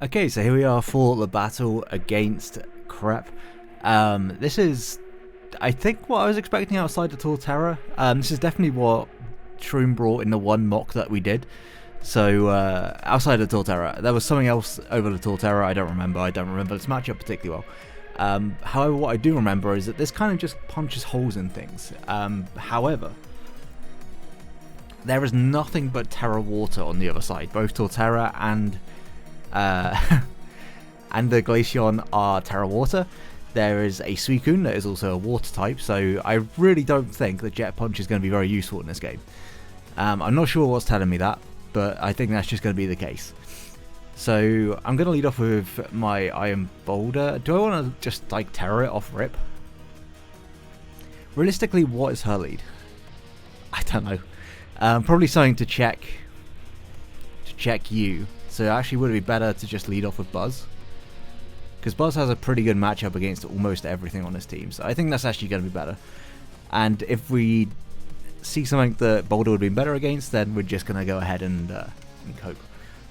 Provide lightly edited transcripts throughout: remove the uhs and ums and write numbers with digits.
Okay, so here we are for the battle against 𝙄𝙍𝙍. This is, I think, what I was expecting outside of Torterra. This is definitely what Shroom brought in the one mock that we did. So, outside of Torterra, there was something else over the Torterra. I don't remember this matchup particularly well. However, what I do remember is that this kind of just punches holes in things. However, there is nothing but Terra Water on the other side. Both Torterra and the Glaceon are Terra Water. There is a Suicune that is also a Water type, so I really don't think that Jet Punch is going to be very useful in this game. I'm not sure what's telling me that, but I think that's just going to be the case. So I'm going to lead off with my Iron Boulder. Do I want to just like Terra it off rip? Realistically, what is her lead? I don't know. Probably something to check you. So actually would it be better to just lead off with Buzz? Because Buzz has a pretty good matchup against almost everything on his team. So I think that's actually going to be better. And if we see something that Boulder would be better against, then we're just going to go ahead and cope.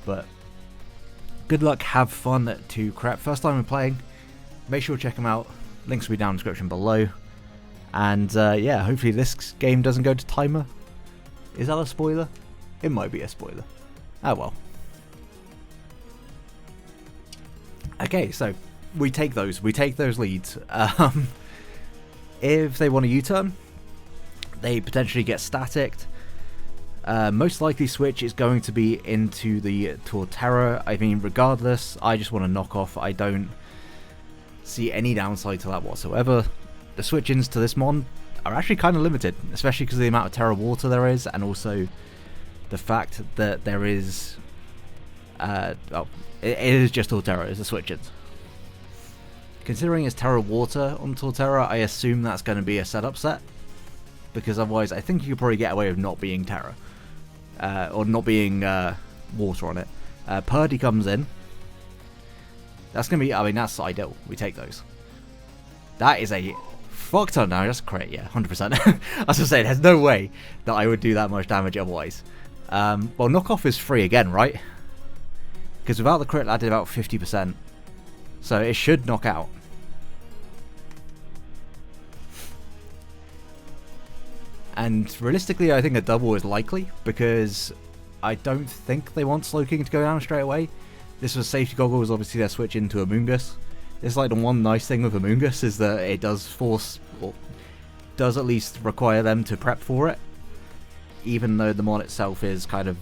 But good luck, have fun to 𝙄𝙍𝙍. First time we're playing, make sure to check them out. Links will be down in the description below. And yeah, hopefully this game doesn't go to timer. Is that a spoiler? It might be a spoiler. Oh well. Okay, so we take those leads. If they want a U-turn, they potentially get staticked. Most likely switch is going to be into the Torterra. I mean, regardless, I just want to knock off. I don't see any downside to that whatsoever. The switch-ins to this mon are actually kind of limited, especially because of the amount of Terra Water there is, and also the fact that there is it is just Torterra is the switch-ins. Considering it's Terra Water on Torterra, I assume that's going to be a setup set, because otherwise I think you could probably get away with not being Terra, or not being Water on it. Purdy comes in. That's going to be, I mean, that's ideal. We take those. That is a fuck ton now, that's great, yeah, 100%. I was going to say, there's no way that I would do that much damage otherwise. Well, knockoff is free again, right? Because without the crit, I did about 50%. So it should knock out. And realistically, I think a double is likely, because I don't think they want Slowking to go down straight away. This was safety goggles, obviously they're switching to Amoonguss. It's like the one nice thing with Amoonguss is that it does force, or does at least require them to prep for it, even though the mon itself is kind of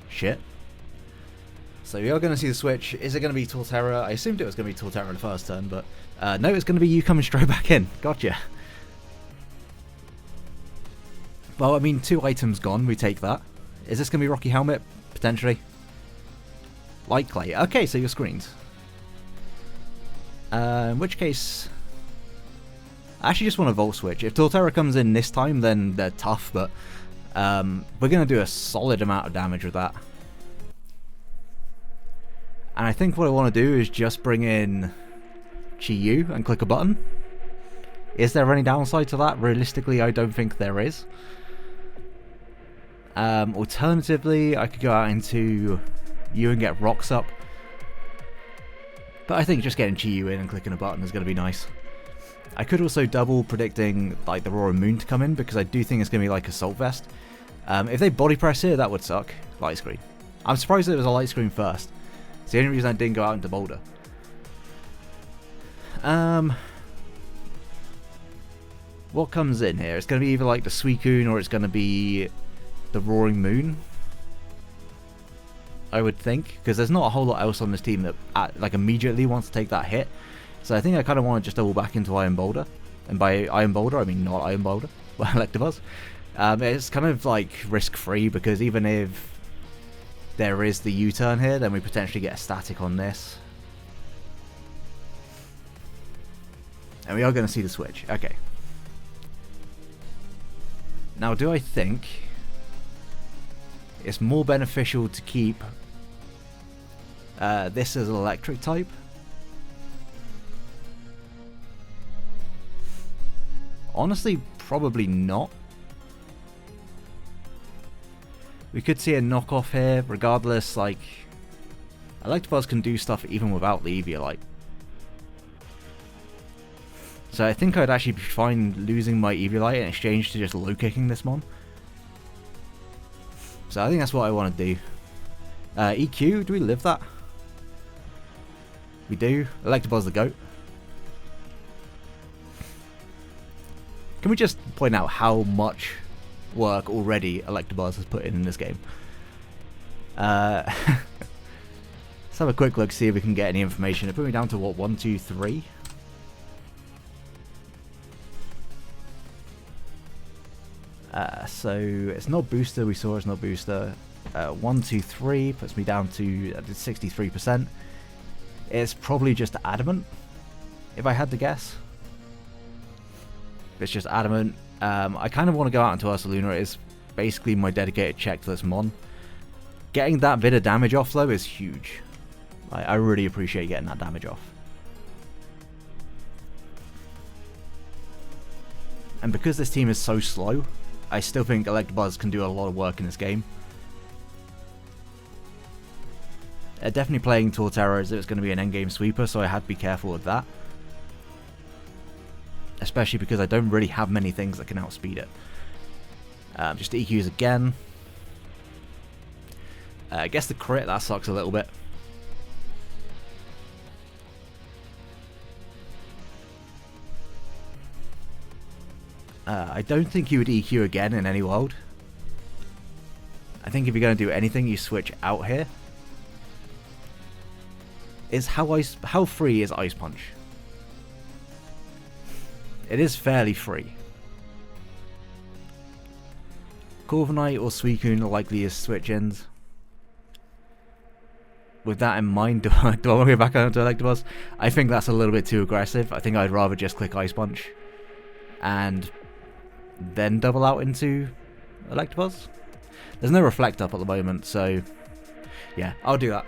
shit. So we are going to see the switch. Is it going to be Torterra? I assumed it was going to be Torterra in the first turn, but no, it's going to be you coming straight back in. Gotcha. Well, I mean, 2 items gone. We take that. Is this going to be Rocky Helmet? Potentially. Likely. Okay, so you're screened. In which case, I actually just want a Volt Switch. If Torterra comes in this time, then they're tough, but we're going to do a solid amount of damage with that. And I think what I want to do is just bring in 𝙬𝙍𝙍 and click a button. Is there any downside to that? Realistically, I don't think there is. Alternatively, I could go out into you and get rocks up. But I think just getting 𝙬𝙍𝙍 in and clicking a button is going to be nice. I could also double predicting like the Roaring Moon to come in, because I do think it's going to be like Assault Vest. If they body press here, that would suck. Light screen. I'm surprised it was a light screen first. It's the only reason I didn't go out into Boulder. What comes in here? It's going to be either like the Suicune or it's going to be the Roaring Moon, I would think, because there's not a whole lot else on this team that like immediately wants to take that hit. So I think I kind of want to just double back into Iron Boulder. And by Iron Boulder, I mean not Iron Boulder, but Electabuzz. It's kind of like risk-free, because even if there is the U-turn here, then we potentially get a static on this. And we are going to see the switch. Okay. Now, do I think it's more beneficial to keep this as an electric type? Honestly, probably not. We could see a knockoff here, regardless, like... Electabuzz can do stuff even without the Eviolite. So I think I'd actually be fine losing my Eviolite in exchange to just low kicking this mon. So I think that's what I want to do. EQ, do we live that? We do. Electabuzz the GOAT. Can we just point out how much work already Electabuzz has put in this game? Let's have a quick look, see if we can get any information. It put me down to what, 1, 2, 3? So it's not booster, we saw it's not booster. 1, 2, 3 puts me down to 63%. It's probably just adamant, if I had to guess. It's just adamant. I kind of want to go out into 𝙄𝙊𝙐𝙍. It is basically my dedicated check to this mon. Getting that bit of damage off though is huge. I really appreciate getting that damage off. And because this team is so slow, I still think Electabuzz can do a lot of work in this game. Definitely playing Torterra as if it's going to be an endgame sweeper, so I had to be careful with that. Especially because I don't really have many things that can outspeed it. Just EQs again. I guess the crit, that sucks a little bit. I don't think you would EQ again in any world. I think if you're going to do anything, you switch out here. How free is Ice Punch? It is fairly free. Corviknight or Suicune are likely as switch-ins. With that in mind, do I want to go back onto Electabuzz? I think that's a little bit too aggressive. I think I'd rather just click Ice Punch and then double out into Electabuzz. There's no Reflect up at the moment, so yeah, I'll do that.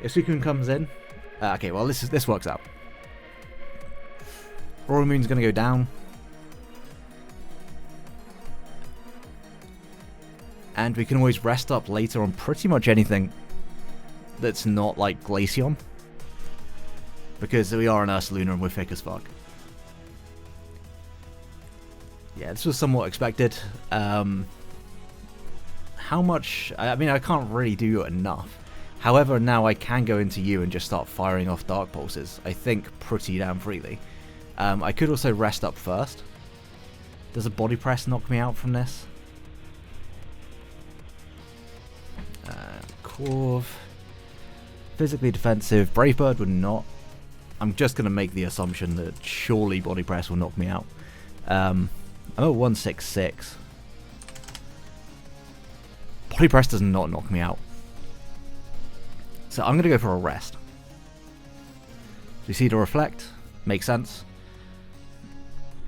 If Suicune comes in, okay, well this works out. Royal Moon's going to go down. And we can always rest up later on pretty much anything that's not like Glaceon. Because we are an 𝙄𝙊𝙐𝙍 and we're thick as fuck. Yeah, this was somewhat expected. How much... I mean, I can't really do enough. However, now I can go into you and just start firing off Dark Pulses, I think, pretty damn freely. I could also rest up first. Does a Body Press knock me out from this? Corv. Physically defensive. Brave Bird would not. I'm just going to make the assumption that surely Body Press will knock me out. I'm at 166. Body Press does not knock me out. So I'm going to go for a rest. So you see the Reflect? Makes sense.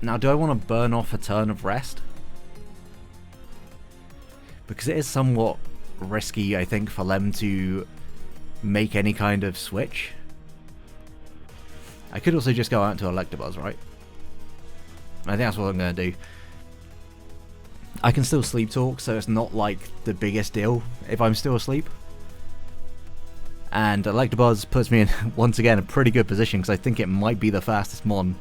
Now, do I want to burn off a turn of rest? Because it is somewhat risky, I think, for them to make any kind of switch. I could also just go out into Electabuzz, right? I think that's what I'm going to do. I can still Sleep Talk, so it's not like the biggest deal if I'm still asleep. And Electabuzz puts me in, once again, a pretty good position, because I think it might be the fastest mon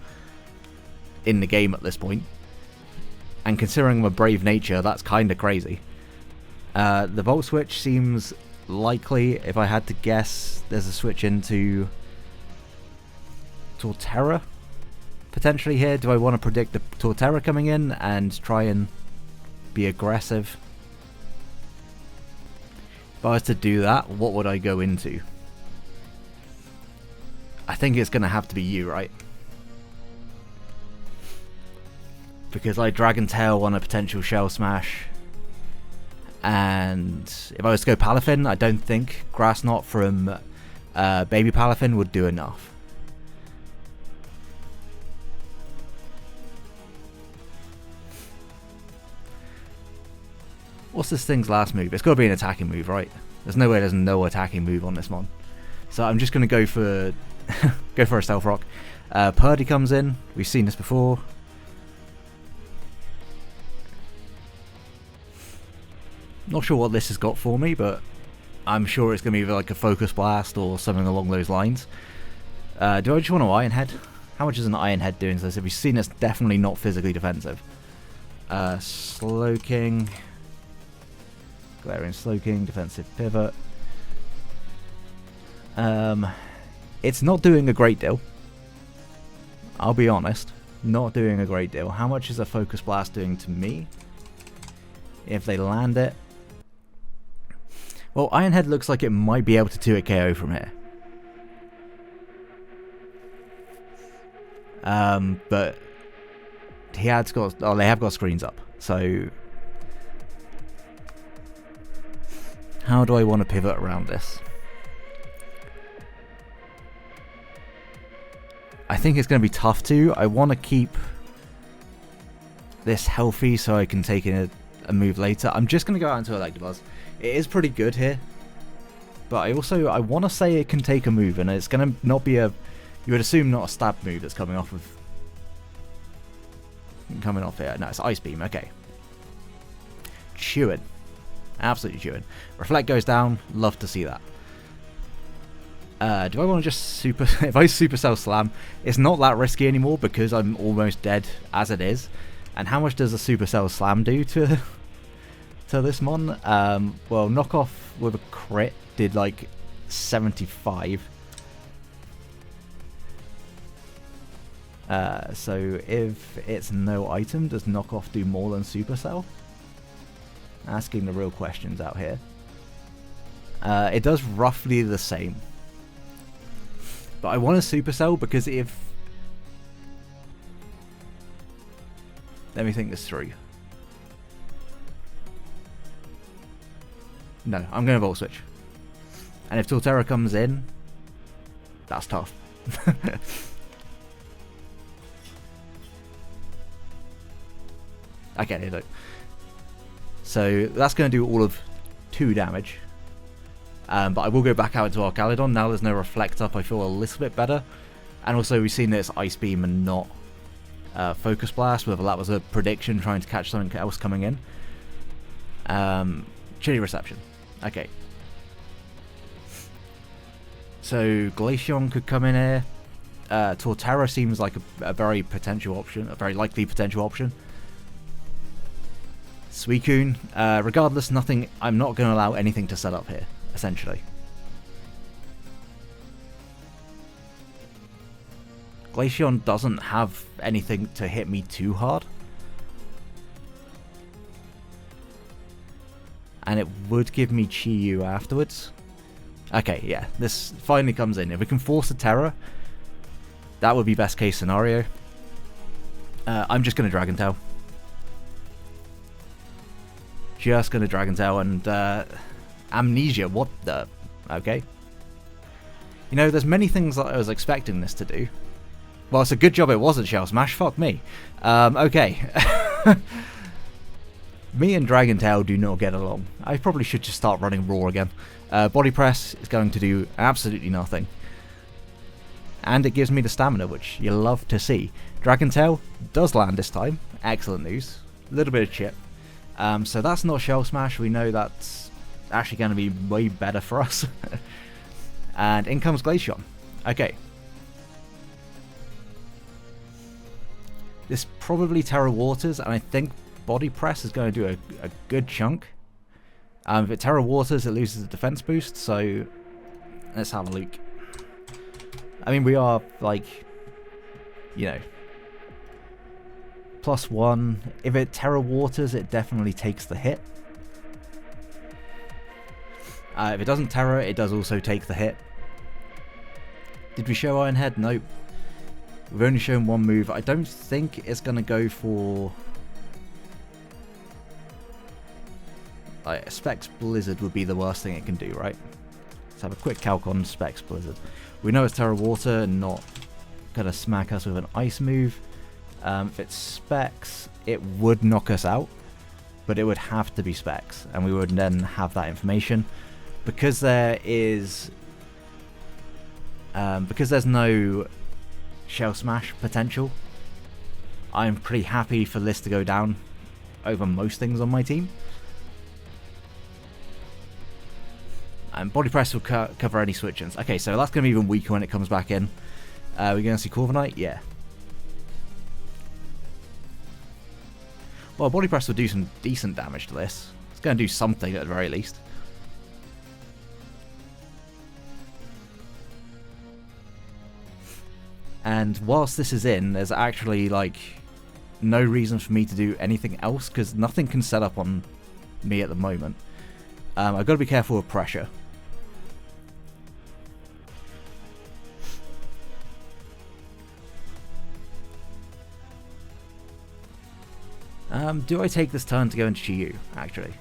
in the game at this point. And considering my brave nature, that's kind of crazy. The Volt Switch seems likely. If I had to guess, there's a switch into Torterra potentially here. Do I want to predict the Torterra coming in and try and be aggressive? If I was to do that, what would I go into? I think it's going to have to be you, right? Because I Dragon Tail on a potential Shell Smash. And if I was to go Palafin, I don't think Grass Knot from Baby Palafin would do enough. What's this thing's last move? It's got to be an attacking move, right? There's no way there's no attacking move on this mon. So I'm just going to go for go for a Stealth Rock. Purdy comes in. We've seen this before. Not sure what this has got for me, but I'm sure it's going to be either like a Focus Blast or something along those lines. Do I just want to Iron Head? How much is an Iron Head doing to this? If you've seen, it's definitely not physically defensive. Slowking. Glaring Slowking, defensive pivot. It's not doing a great deal. I'll be honest. Not doing a great deal. How much is a Focus Blast doing to me? If they land it. Well, Iron Head looks like it might be able to 2-hit KO from here. But he has got, oh, they have got screens up. So how do I want to pivot around this? I think it's going to be tough to. I want to keep this healthy so I can take in a move later. I'm just going to go out into Electabuzz. It is pretty good here. But I want to say it can take a move, and it's going to not be a, you would assume not a stab move that's coming off of, here. No, it's Ice Beam, okay. Chewing. Absolutely chewing. Reflect goes down, love to see that. Do I want to just super... if I Supercell Slam, it's not that risky anymore because I'm almost dead as it is. And how much does a Supercell Slam do to this mon? Well, knockoff with a crit did like 75. So if it's no item, does knockoff do more than Supercell? Asking the real questions out here. It does roughly the same. But I want a Supercell because if... Let me think this through. No, I'm going to Volt Switch. And if Torterra comes in, that's tough. Okay, look. So that's going to do all of 2 damage. But I will go back out into Archaludon. Now there's no Reflect up, I feel a little bit better. And also we've seen that it's Ice Beam and not Focus Blast, whether that was a prediction trying to catch something else coming in. Chilly Reception. Okay. So Glaceon could come in here. Torterra seems like a very potential option, a very likely potential option. Suicune, regardless, nothing. I'm not going to allow anything to set up here, essentially. Glaceon doesn't have anything to hit me too hard. And it would give me Chi-Yu afterwards. Okay, yeah, this finally comes in. If we can force a Terra, that would be best case scenario. I'm just going to Dragon Tail. Just going to Dragon Tail and Amnesia, what the... Okay. You know, there's many things that I was expecting this to do. Well, it's a good job it wasn't Shell Smash, fuck me. Okay. Me and Dragon Tail do not get along. I probably should just start running Raw again. Body Press is going to do absolutely nothing. And it gives me the stamina, which you love to see. Dragon Tail does land this time. Excellent news. A little bit of chip. So that's not Shell Smash. We know that's actually going to be way better for us. And in comes Glaceon. Okay. This probably Terra Waters, and I think Body Press is going to do a good chunk. If it Terra Waters, it loses the defense boost, so let's have a look. I mean, we are, like, you know, +1. If it Terra Waters, it definitely takes the hit. If it doesn't Terra, it does also take the hit. Did we show Iron Head? Nope. We've only shown one move. I don't think it's going to go for... Specs Blizzard would be the worst thing it can do, right? Let's have a quick calc on Specs Blizzard. We know it's Terra Water and not going to smack us with an Ice move. If it's Specs, it would knock us out, but it would have to be Specs, and we would then have that information. Because there is... because there's no Shell Smash potential, I'm pretty happy for this to go down over most things on my team. And Body Press will cover any switch-ins. Okay, so that's going to be even weaker when it comes back in. We're going to see Corviknight? Yeah. Well, Body Press will do some decent damage to this. It's going to do something at the very least. And whilst this is in, there's actually, like, no reason for me to do anything else, because nothing can set up on me at the moment. I've got to be careful with pressure. Do I take this turn to go into 𝘽𝙍, actually?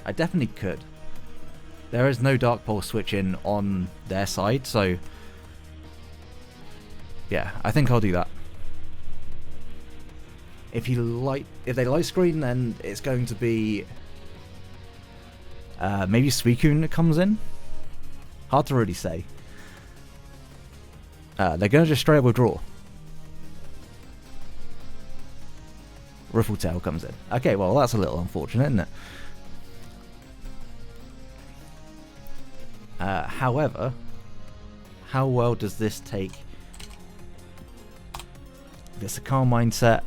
I definitely could. There is no Dark Pulse switch in on their side, so yeah, I think I'll do that. If they light screen, then it's going to be maybe Suicune that comes in. Hard to really say. They're going to just straight up withdraw. Riffletail comes in. Okay, well that's a little unfortunate, isn't it? However, how well does this take? If it's a calm mindset,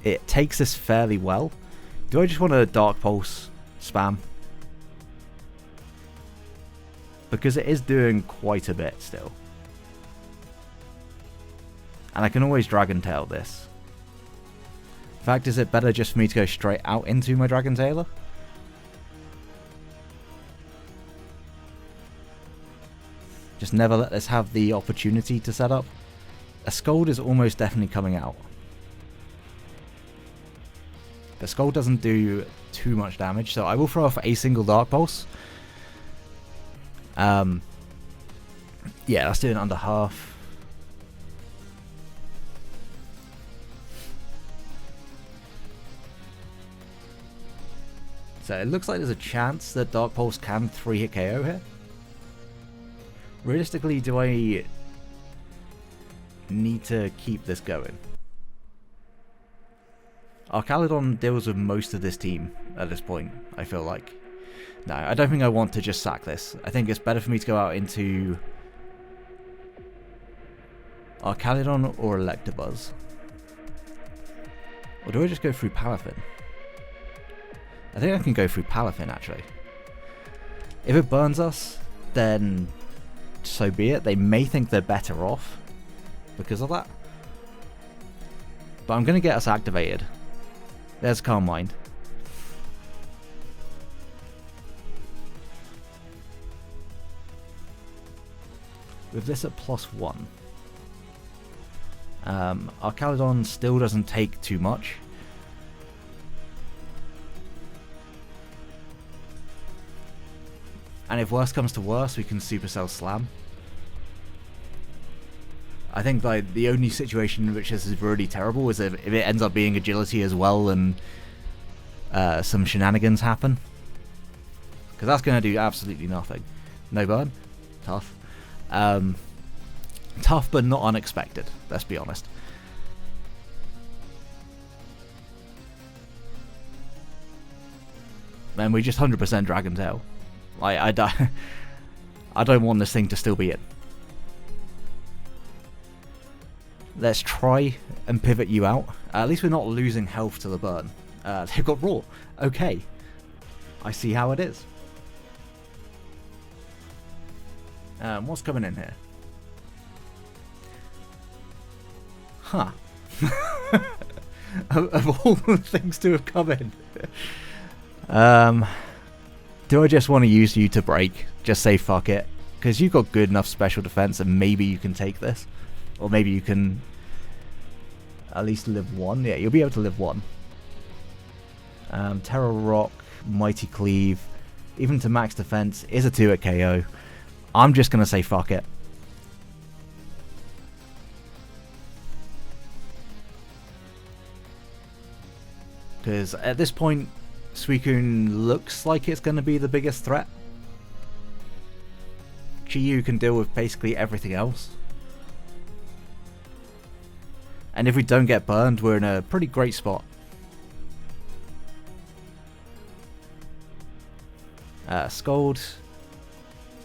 it takes this fairly well. Do I just want a Dark Pulse spam? Because it is doing quite a bit still. And I can always Dragon Tail this. In fact, is it better just for me to go straight out into my Dragon Tailer? Just never let this have the opportunity to set up. A Scald is almost definitely coming out. The Scald doesn't do too much damage, so I will throw off a single Dark Pulse. Yeah, that's doing under half. So it looks like there's a chance that Dark Pulse can 3-hit KO here. Realistically, do I need to keep this going? Archaludon deals with most of this team at this point, I feel like. No, I don't think I want to just sack this. I think it's better for me to go out into Archaludon or Electabuzz. Or do I just go through Palafin? I think I can go through Palafin, actually. If it burns us, then so be it. They may think they're better off because of that. But I'm going to get us activated. There's Calm Mind. With this at +1. Archaludon still doesn't take too much. And if worse comes to worse, we can Supercell Slam. I think like the only situation in which this is really terrible is if it ends up being agility as well and some shenanigans happen. Because that's going to do absolutely nothing. No burn? Tough. Tough but not unexpected, let's be honest. And we just 100% Dragon Tail. I don't want this thing to still be in. Let's try and pivot you out. At least we're not losing health to the burn. They've got Raw. Okay. I see how it is. What's coming in here? Huh. of all the things to have come in. Do I just want to use you to break? Just say fuck it. Because you've got good enough special defense and maybe you can take this. Or maybe you can at least live one. Yeah, you'll be able to live one. Terra Rock, Mighty Cleave, even to max defense, is a 2-hit KO. I'm just going to say fuck it. Because at this point, Suicune looks like it's going to be the biggest threat. 𝘽𝙍 can deal with basically everything else. And if we don't get burned, we're in a pretty great spot. Scold.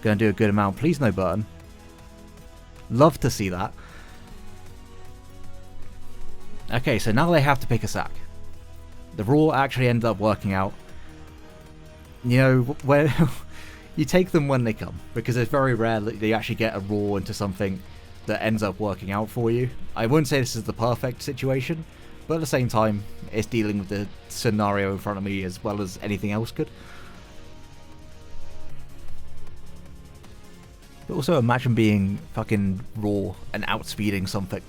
Gonna do a good amount. Please no burn. Love to see that. Okay, so now they have to pick a sack. The raw actually ended up working out. You know, where you take them when they come, because it's very rare that you actually get a raw into something that ends up working out for you. I wouldn't say this is the perfect situation, but at the same time, it's dealing with the scenario in front of me as well as anything else could. But also imagine being fucking raw and outspeeding something.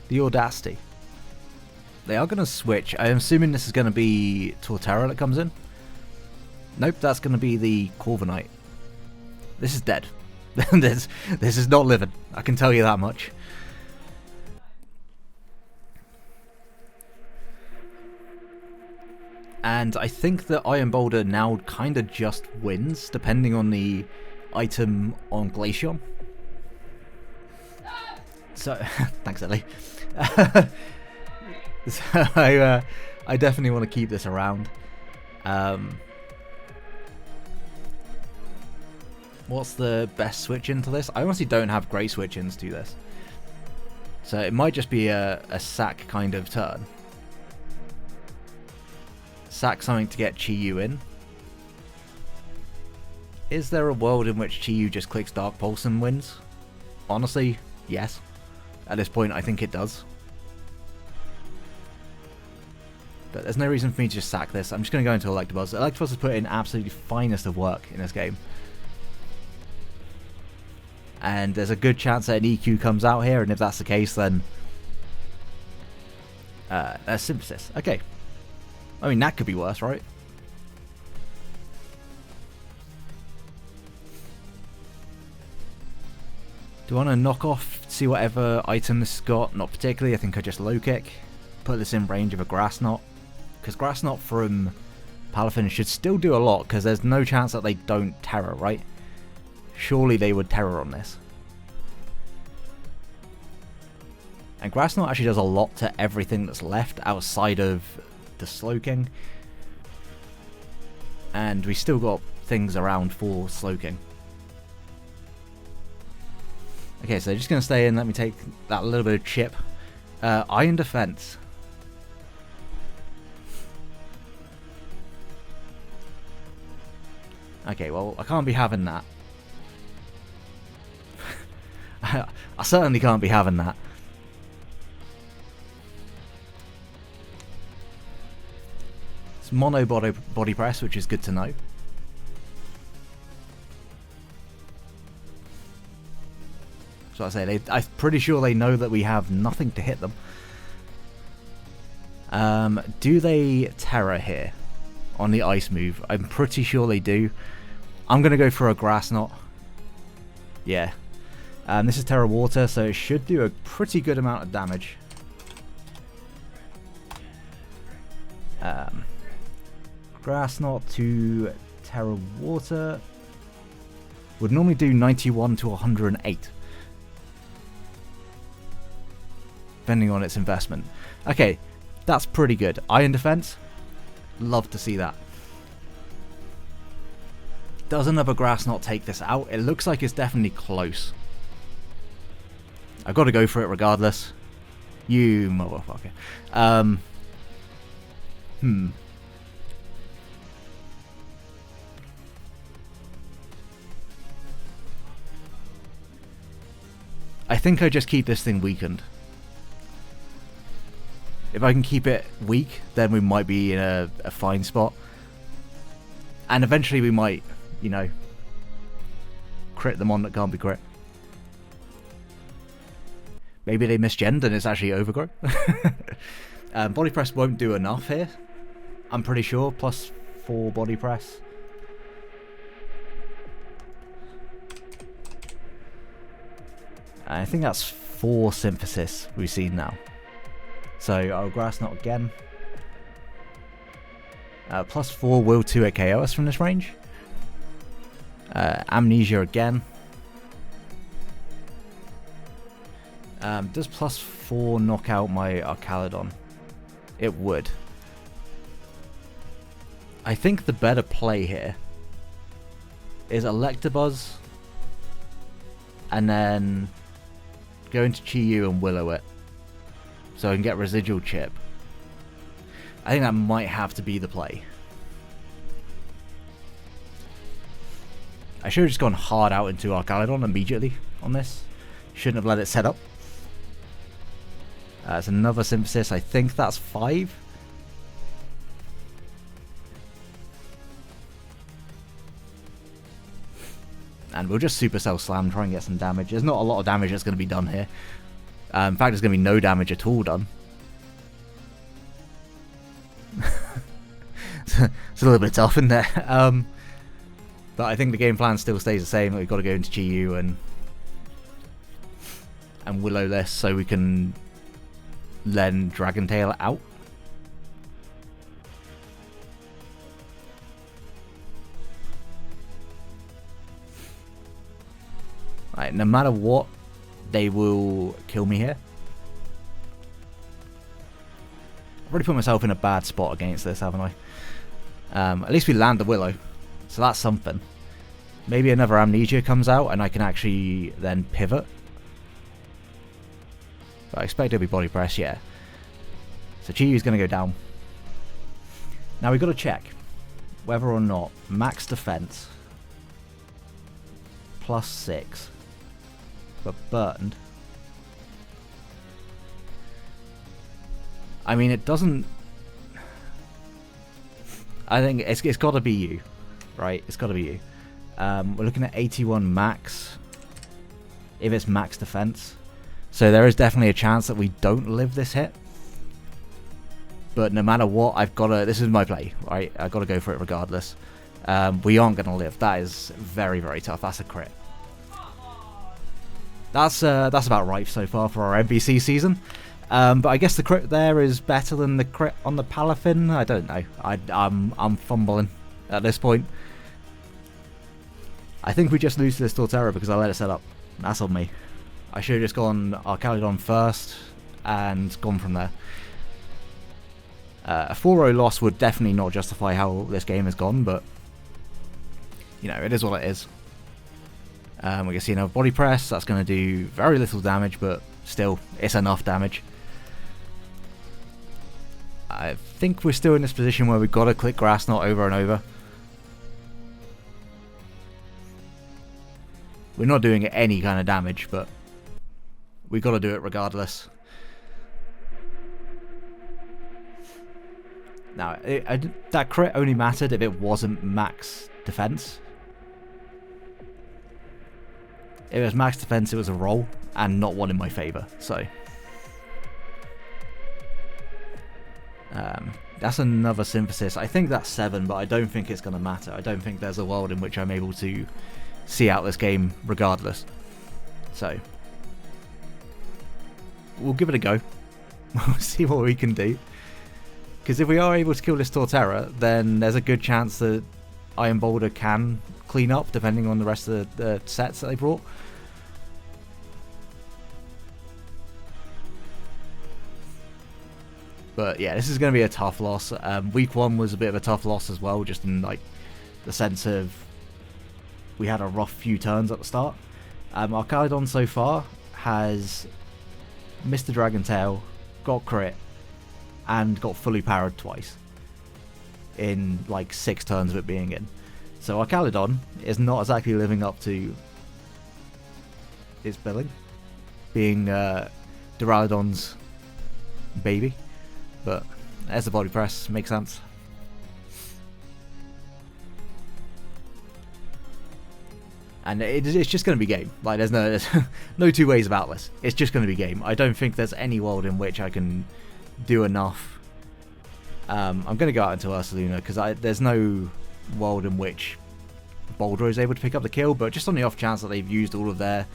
The audacity. They are going to switch. I'm assuming this is going to be Torterra that comes in. Nope, that's going to be the Corviknight. This is dead. this is not living. I can tell you that much. And I think that Iron Boulder now kind of just wins, depending on the item on Glaceon. So, thanks Ellie. So I definitely want to keep this around. What's the best switch into this? I honestly don't have great switch ins to this. So it might just be a sack kind of turn. Sack something to get Chi-Yu in. Is there a world in which Chi-Yu just clicks Dark Pulse and wins? Honestly, yes. At this point, I think it does. But there's no reason for me to just sack this. I'm just going to go into Electabuzz. Electabuzz has put in absolutely finest of work in this game. And there's a good chance that an EQ comes out here, and if that's the case, then that's Synthesis. Okay. I mean, that could be worse, right? Do I want to knock off, see whatever item this has got? Not particularly. I think I just low kick. Put this in range of a Grass Knot. Because Grass Knot from Palafin should still do a lot, because there's no chance that they don't Terror, right? Surely they would Terror on this. And Grass Knot actually does a lot to everything that's left outside of the Slowking. And we still got things around for Slowking. Okay, so just going to stay in. Let me take that little bit of chip. Iron Defense. Okay, well, I can't be having that. I certainly can't be having that. It's mono body press, which is good to know. So I say, I'm pretty sure they know that we have nothing to hit them. Do they Terror here on the ice move? I'm pretty sure they do. I'm going to go for a Grass Knot. Yeah. This is Terra Water, so it should do a pretty good amount of damage. Grass Knot to Terra Water would normally do 91 to 108. Depending on its investment. Okay, that's pretty good. Iron Defense, love to see that. Does another Grass Knot take this out? It looks like it's definitely close. I've got to go for it regardless. You motherfucker. I think I just keep this thing weakened. If I can keep it weak, then we might be in a fine spot. And eventually we might, you know, crit them on that can't be crit. Maybe they misgend and it's actually Overgrow. Body press won't do enough here, I'm pretty sure. Plus 4 body press. I think that's 4 Synthesis we've seen now. So I'll Grass Knot again. Plus 4 will 2 KO us from this range. Amnesia again. Does plus 4 knock out my Archaludon? It would. I think the better play here is Electabuzz, and then go into Chi-Yu and Willow it, so I can get Residual Chip. I think that might have to be the play. I should have just gone hard out into Archaludon immediately on this. Shouldn't have let it set up. It's another Synthesis. I think that's 5. And we'll just Supercell Slam, try and get some damage. There's not a lot of damage that's going to be done here. In fact, there's going to be no damage at all done. It's a little bit tough in there. But I think the game plan still stays the same. We've got to go into Chi-Yu and Willow this so we can then Dragon Tail out. Right, no matter what, they will kill me here. I've already put myself in a bad spot against this, haven't I? At least we land the Willow, so that's something. Maybe another Amnesia comes out and I can actually then pivot. But I expect it'll be Body Press, yeah. So Chi-Yu's going to go down. Now we've got to check whether or not max defense +6 but burned. I mean, it doesn't... I think it's got to be you, right? It's got to be you. We're looking at 81 max if it's max defense. So there is definitely a chance that we don't live this hit. But no matter what, I've got to... This is my play, right? I've got to go for it regardless. We aren't going to live. That is very, very tough. That's a crit. That's about right so far for our MBC season. But I guess the crit there is better than the crit on the Palafin. I don't know. I'm fumbling at this point. I think we just lose to this Torterra because I let it set up. That's on me. I should have just gone Archaludon first and gone from there. A 4-0 loss would definitely not justify how this game has gone, but you know, it is what it is. We can see another Body Press. That's going to do very little damage, but still, it's enough damage. I think we're still in this position where we've got to click Grass Knot over and over. We're not doing any kind of damage, but we've got to do it regardless. Now, that crit only mattered if it wasn't max defense. If it was max defense, it was a roll, and not one in my favour, so... that's another Synthesis. I think that's 7, but I don't think it's going to matter. I don't think there's a world in which I'm able to see out this game regardless. So, we'll give it a go. We'll see what we can do. Because if we are able to kill this Torterra, then there's a good chance that Iron Boulder can clean up, depending on the rest of the sets that they brought. But yeah, this is going to be a tough loss. Week 1 was a bit of a tough loss as well, just in like the sense of we had a rough few turns at the start. Archaludon so far has missed the Dragon Tail, got crit, and got fully powered twice in like 6 turns of it being in. So Archaludon is not exactly living up to its billing, being Duraludon's baby. But there's the Body Press, makes sense. And it's just going to be game. Like there's no two ways about this. It's just going to be game. I don't think there's any world in which I can do enough. I'm going to go out into 𝘖𝙊𝙐𝙍, because there's no world in which Boulder is able to pick up the kill, but just on the off chance that they've used all their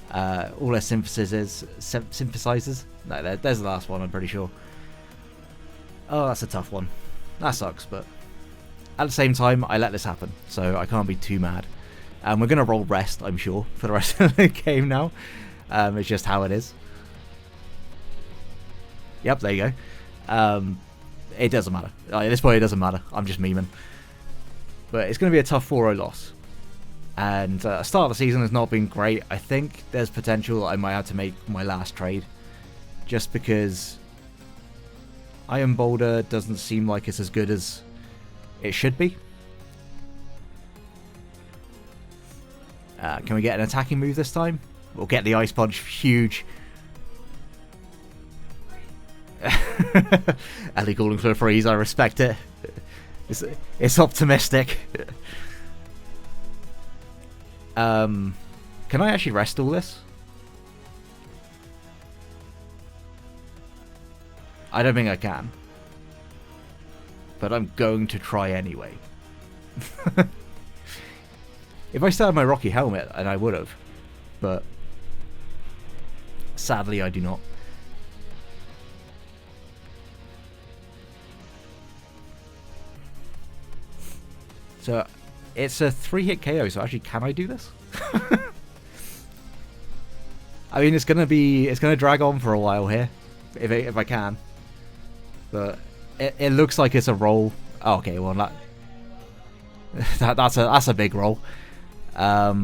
synthesizers. No, there's the last one, I'm pretty sure. Oh, that's a tough one. That sucks, but at the same time, I let this happen, so I can't be too mad. We're going to roll rest, I'm sure, for the rest of the game now. It's just how it is. Yep, there you go. It doesn't matter. At this point, it doesn't matter. I'm just memeing. But it's going to be a tough 4-0 loss. And start of the season has not been great. I think there's potential I might have to make my last trade, just because Iron Boulder doesn't seem like it's as good as it should be. Can we get an attacking move this time? We'll get the Ice Punch. Huge. Ellie calling for a freeze. I respect it. It's optimistic. Can I actually rest all this? I don't think I can. But I'm going to try anyway. If I still had my Rocky Helmet, and I would have. But sadly I do not. So it's a 3-hit KO, so actually can I do this? I mean, it's gonna drag on for a while here, if I can. But it looks like it's a roll. Oh, okay, well that's a big roll. Yeah,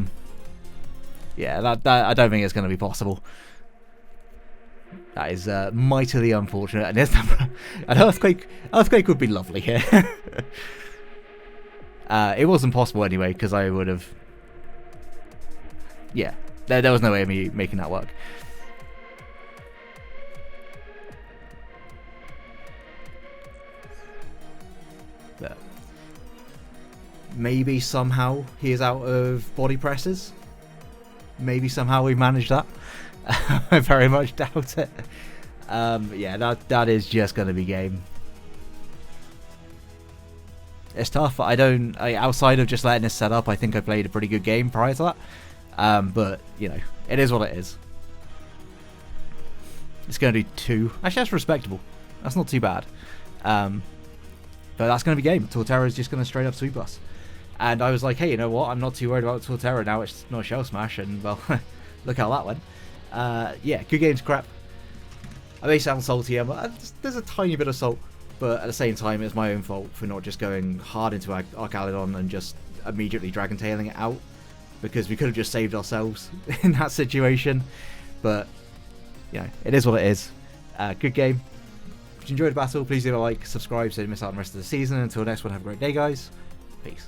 that I don't think it's gonna be possible. That is mightily unfortunate. And an earthquake would be lovely here. It wasn't possible anyway, because I would have... Yeah, there was no way of me making that work. But maybe somehow he is out of body presses. Maybe somehow we managed that. I very much doubt it. Yeah, that is just going to be game. It's tough. Outside of just letting this set up, I think I played a pretty good game prior to that. But, you know, it is what it is. It's going to do 2. Actually, that's respectable. That's not too bad. But that's going to be game. Torterra is just going to straight up sweep us. And I was like, hey, you know what? I'm not too worried about Torterra now. It's not Shell Smash. And, well, look how that went. Yeah, good game's crap. I may sound salty here, but there's a tiny bit of salt. But at the same time, it's my own fault for not just going hard into 𝙄𝙍𝙊𝙍 and just immediately Dragon Tailing it out. Because we could have just saved ourselves in that situation. But, you know, it is what it is. Good game. If you enjoyed the battle, please leave a like, subscribe so you don't miss out on the rest of the season. Until next one, have a great day, guys. Peace.